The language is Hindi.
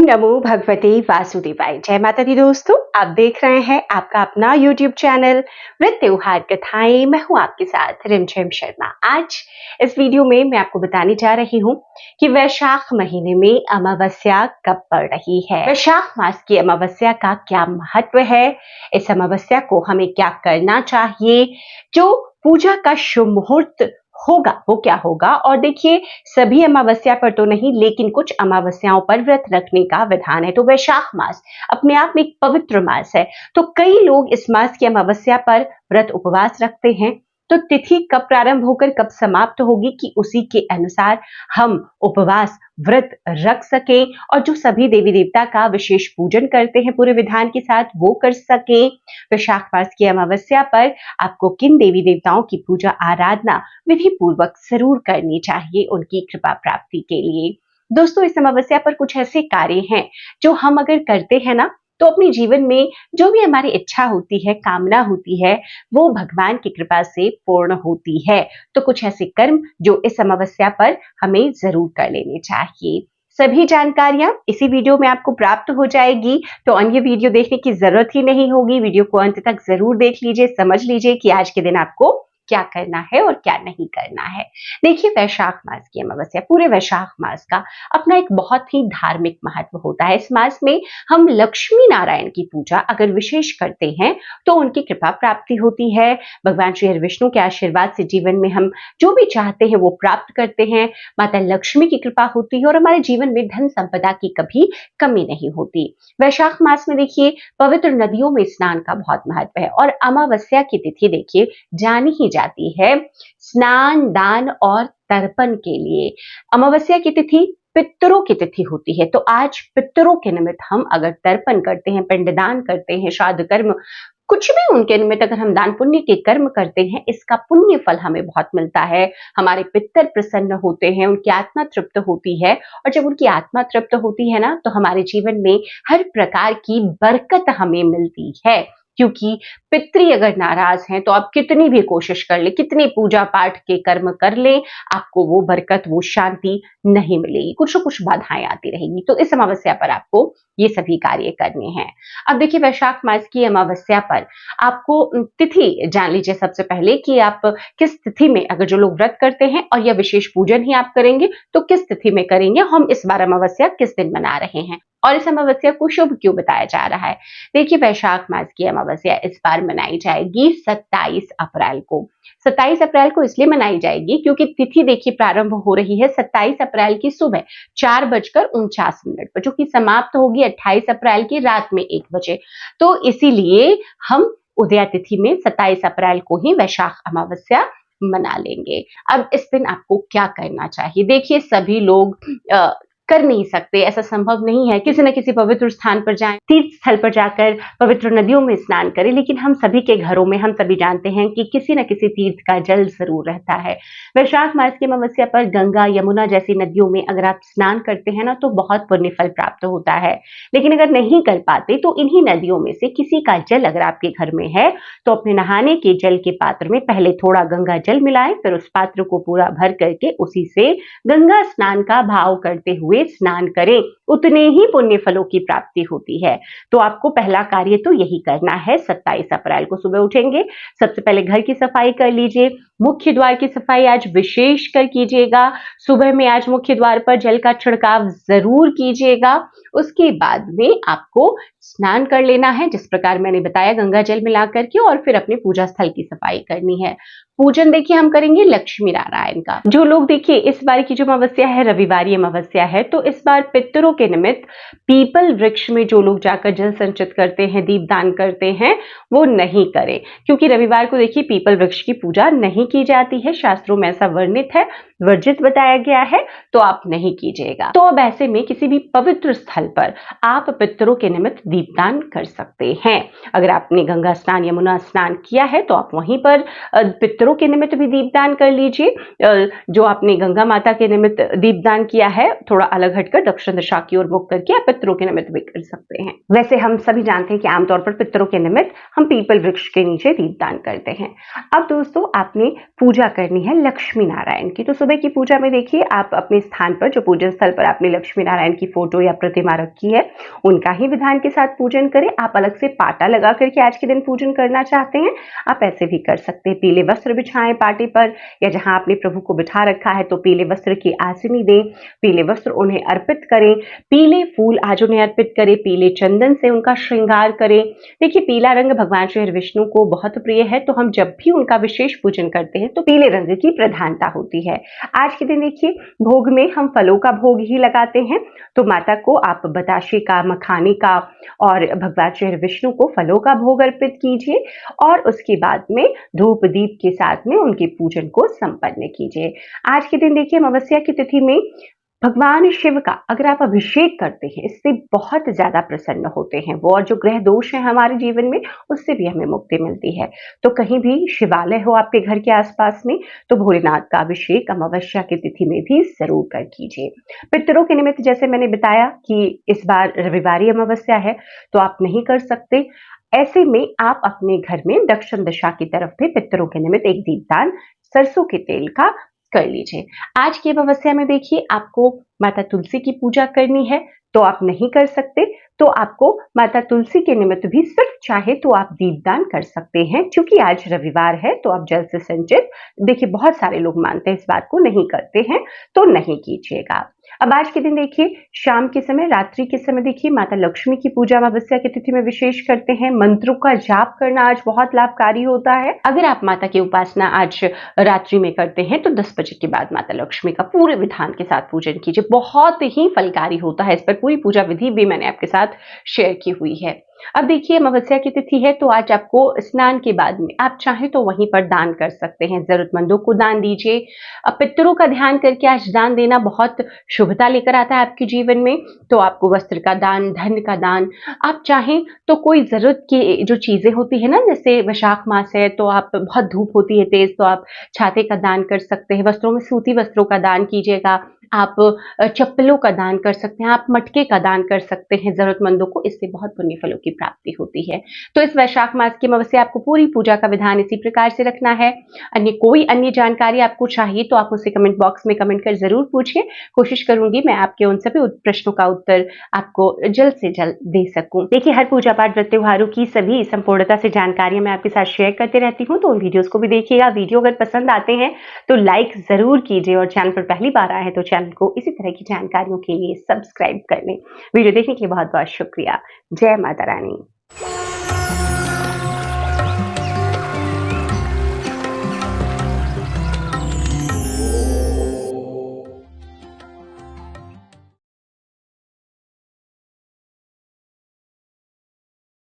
नमो भगवते वासुदेवाय। जय माता दी दोस्तों, आप देख रहे हैं आपका अपना YouTube चैनल विद त्योहार कथाएं। मैं हूं आपके साथ रिमझिम शर्मा। आज इस वीडियो में मैं आपको बताने जा रही हूं कि वैशाख महीने में अमावस्या कब पड़ रही है। वैशाख मास की अमावस्या का क्या महत्व है, इस अमावस्या को हमें क्या करना चाहिए, जो पूजा का शुभ मुहूर्त होगा वो क्या होगा। और देखिए, सभी अमावस्या पर तो नहीं, लेकिन कुछ अमावस्याओं पर व्रत रखने का विधान है। तो वैशाख मास अपने आप में एक पवित्र मास है, तो कई लोग इस मास की अमावस्या पर व्रत उपवास रखते हैं। तो तिथि कब प्रारंभ होकर कब समाप्त होगी कि उसी के अनुसार हम उपवास व्रत रख सके, और जो सभी देवी देवता का विशेष पूजन करते हैं पूरे विधान के साथ वो कर सके। वैशाख मास की अमावस्या पर आपको किन देवी देवताओं की पूजा आराधना विधि पूर्वक जरूर करनी चाहिए उनकी कृपा प्राप्ति के लिए। दोस्तों, इस अमावस्या पर कुछ ऐसे कार्य हैं जो हम अगर करते हैं ना, तो अपने जीवन में जो भी हमारी इच्छा होती है, कामना होती है, वो भगवान की कृपा से पूर्ण होती है। तो कुछ ऐसे कर्म जो इस अमावस्या पर हमें जरूर कर लेने चाहिए। सभी जानकारियां इसी वीडियो में आपको प्राप्त हो जाएगी, तो अन्य वीडियो देखने की जरूरत ही नहीं होगी। वीडियो को अंत तक जरूर देख लीजिए, समझ लीजिए कि आज के दिन आपको क्या करना है और क्या नहीं करना है। देखिए, वैशाख मास की अमावस्या, पूरे वैशाख मास का अपना एक बहुत ही धार्मिक महत्व होता है। इस मास में हम लक्ष्मी नारायण की पूजा अगर विशेष करते हैं तो उनकी कृपा प्राप्ति होती है। भगवान श्री हरि विष्णु के आशीर्वाद से जीवन में हम जो भी चाहते हैं वो प्राप्त करते हैं। माता लक्ष्मी की कृपा होती है और हमारे जीवन में धन संपदा की कभी कमी नहीं होती। वैशाख मास में देखिए, पवित्र नदियों में स्नान का बहुत महत्व है, और अमावस्या की तिथि देखिए जानी ही जाती है स्नान, दान और तर्पण के लिए। अमावस्या की तिथि पितरों की तिथि होती है, तो आज पितरों के निमित्त हम अगर तर्पण करते हैं, पिंडदान करते हैं, श्राद्ध कर्म, कुछ भी उनके निमित्त अगर हम दान पुण्य के कर्म करते हैं, इसका पुण्य फल हमें बहुत मिलता है। हमारे पितर प्रसन्न होते हैं, उनकी आत्मा तृप्त होती है, और जब उनकी आत्मा तृप्त होती है ना, तो हमारे जीवन में हर प्रकार की बरकत हमें मिलती है। क्योंकि पितृ अगर नाराज हैं तो आप कितनी भी कोशिश कर ले, कितनी पूजा पाठ के कर्म कर ले, आपको वो बरकत, वो शांति नहीं मिलेगी, कुछ न कुछ बाधाएं आती रहेंगी। तो इस अमावस्या पर आपको ये सभी कार्य करने हैं। अब देखिए, वैशाख मास की अमावस्या पर आपको तिथि जान लीजिए सबसे पहले कि आप किस तिथि में, अगर जो लोग व्रत करते हैं और यह विशेष पूजन ही आप करेंगे तो किस तिथि में करेंगे, हम इस बार अमावस्या किस दिन मना रहे हैं और इस अमावस्या को शुभ क्यों बताया जा रहा है। देखिए, वैशाख मास की अमावस्या इस बार मनाई जाएगी 27 अप्रैल को। 27 अप्रैल को इसलिए मनाई जाएगी क्योंकि तिथि देखिए प्रारंभ हो रही है 27 अप्रैल की सुबह 4:49 पर, जो कि समाप्त होगी 28 अप्रैल की रात में 1 बजे। तो इसीलिए हम उदया तिथि में 27 अप्रैल को ही वैशाख अमावस्या मना लेंगे। अब इस दिन आपको क्या करना चाहिए? देखिए, सभी लोग कर नहीं सकते, ऐसा संभव नहीं है। किसी न किसी पवित्र स्थान पर जाएं, तीर्थ स्थल पर जाकर पवित्र नदियों में स्नान करें, लेकिन हम सभी के घरों में हम सभी जानते हैं कि किसी न किसी तीर्थ का जल जरूर रहता है। वैशाख मास की अमावस्या पर गंगा, यमुना जैसी नदियों में अगर आप स्नान करते हैं ना, तो बहुत पुण्य फल प्राप्त होता है। लेकिन अगर नहीं कर पाते तो इन्हीं नदियों में से किसी का जल अगर आपके घर में है, तो अपने नहाने के जल के पात्र में पहले थोड़ा गंगा जल मिलाएं, फिर उस पात्र को पूरा भर करके उसी से गंगा स्नान का भाव करते हुए स्नान करें, उतने ही पुण्य फलों की प्राप्ति होती है। तो आपको पहला कार्य तो यही करना है। 27 अप्रैल को सुबह उठेंगे, सबसे पहले घर की सफाई कर लीजिए, मुख्य द्वार की सफाई आज विशेष कर कीजिएगा। सुबह में आज मुख्य द्वार पर जल का छिड़काव जरूर कीजिएगा। उसके बाद में आपको स्नान कर लेना है, जिस प्रकार मैंने बताया, गंगा जल मिला करके, और फिर अपने पूजा स्थल की सफाई करनी है। पूजन देखिए हम करेंगे लक्ष्मी नारायण का। जो लोग देखिए, इस बार की जो अमावस्या है रविवारी अमावस्या है, तो इस बार पितरों के निमित्त पीपल वृक्ष में जो लोग जाकर जल संचित करते हैं, दीपदान करते हैं, वो नहीं करें, क्योंकि रविवार को देखिए पीपल वृक्ष की पूजा नहीं की जाती है। शास्त्रों में ऐसा वर्णित है, वर्जित बताया गया है, तो आप नहीं कीजिएगा। तो अब ऐसे में किसी भी पवित्र स्थल पर आप पितरों के निमित्त दीपदान कर सकते हैं। अगर आपने गंगा स्नान, यमुना स्नान किया है तो आप वहीं पर पितरों के निमित्त भी दीपदान कर लीजिए। जो आपने गंगा माता के निमित्त दीपदान किया है, थोड़ा अलग हटकर दक्षिण दिशा की ओर मुख करके आप पितरों के निमित्त भी कर सकते हैं। वैसे हम सभी जानते हैं कि आमतौर पर पितरों के निमित्त हम पीपल वृक्ष के नीचे दीपदान करते हैं। अब दोस्तों, आपने पूजा करनी है लक्ष्मी नारायण की। तो सुबह की पूजा में देखिए, आप अपने स्थान पर, जो पूजन स्थल पर आपने लक्ष्मी नारायण की फोटो या प्रतिमा रखी है, उनका ही विधान के साथ पूजन करें। आप अलग से पाटा लगा करके आज के दिन पूजन करना चाहते हैं, आप ऐसे भी कर सकते हैं। पीले वस्त्र बिछाएं पाटे पर, या जहां आपने प्रभु को बिठा रखा है तो पीले वस्त्र की आसनी दें, पीले वस्त्र उन्हें अर्पित करें, पीले फूल आज उन्हें अर्पित करें, पीले चंदन से उनका श्रृंगार करें। देखिए, पीला रंग भगवान श्री विष्णु को बहुत प्रिय है, तो हम जब भी उनका विशेष पूजन करते हैं तो पीले रंग की प्रधानता होती है। आज के दिन देखिए, भोग में हम फलों का भोग ही लगाते हैं, तो माता को आप बताशे का, मखाने का और भगवान श्री विष्णु को फलों का भोग अर्पित कीजिए और उसके बाद में धूप दीप के साथ में उनके पूजन को संपन्न कीजिए। आज के दिन देखिए, अमावस्या की तिथि में भगवान शिव का अगर आप अभिषेक करते हैं, इससे बहुत ज्यादा प्रसन्न होते हैं वो, और जो ग्रह दोष है हमारे जीवन में, उससे भी हमें मुक्ति मिलती है। तो कहीं भी शिवालय हो आपके घर के आसपास में, तो भोलेनाथ का अभिषेक अमावस्या की तिथि में भी जरूर कर कीजिए। पितरों के निमित्त जैसे मैंने बताया कि इस बार रविवारी अमावस्या है, तो आप नहीं कर सकते। ऐसे में आप अपने घर में दक्षिण दिशा की तरफ भी पितरों के निमित्त एक दीपदान सरसों के तेल का कर लीजिए। आज की अमावस्या में देखिए, आपको माता तुलसी की पूजा करनी है तो आप नहीं कर सकते, तो आपको माता तुलसी के निमित्त भी सिर्फ चाहे तो आप दीपदान कर सकते हैं। क्योंकि आज रविवार है तो आप जल से संचित, देखिए बहुत सारे लोग मानते हैं इस बात को, नहीं करते हैं, तो नहीं कीजिएगा। अब आज के दिन देखिए, शाम के समय, रात्रि के समय देखिए, माता लक्ष्मी की पूजा अमावस्या की तिथि में विशेष करते हैं। मंत्रों का जाप करना आज बहुत लाभकारी होता है। अगर आप माता की उपासना आज रात्रि में करते हैं तो 10 बजे के बाद माता लक्ष्मी का पूरे विधान के साथ पूजन कीजिए, बहुत ही फलकारी होता है। इस पर पूरी पूजा विधि भी मैंने आपके साथ शेयर की हुई है। अब देखिए, अमावस्या की तिथि है तो आज आपको स्नान के बाद में आप चाहें तो वहीं पर दान कर सकते हैं, जरूरतमंदों को दान दीजिए। अब पितरों का ध्यान करके आज दान देना बहुत शुभता लेकर आता है आपके जीवन में, तो आपको वस्त्र का दान, धन का दान, आप चाहें तो कोई जरूरत की जो चीजें होती है ना, जैसे वैशाख मास है तो आप, बहुत धूप होती है तेज, तो आप छाते का दान कर सकते हैं, वस्त्रों में सूती वस्त्रों का दान कीजिएगा, आप चप्पलों का दान कर सकते हैं, आप मटके का दान कर सकते हैं जरूरतमंदों को, इससे बहुत पुण्य फलों की प्राप्ति होती है। तो इस वैशाख मास की अमावस्या आपको पूरी पूजा का विधान इसी प्रकार से रखना है। कोई अन्य जानकारी आपको चाहिए तो आप मुझसे कमेंट बॉक्स में कमेंट कर जरूर पूछिए, कोशिश करूंगी मैं आपके उन सभी प्रश्नों का उत्तर आपको जल्द से जल्द दे सकूं। देखिए, हर पूजा पाठ, व्रत त्योहारों की सभी संपूर्णता से जानकारियां मैं आपके साथ शेयर करते रहती हूँ, तो उन वीडियोस को भी देखिएगा। वीडियो अगर पसंद आते हैं तो लाइक जरूर कीजिए, और चैनल पर पहली बार आए हैं तो चैनल को इसी तरह की जानकारियों के लिए सब्सक्राइब कर लें। वीडियो देखने के लिए बहुत बहुत शुक्रिया। जय माता रानी।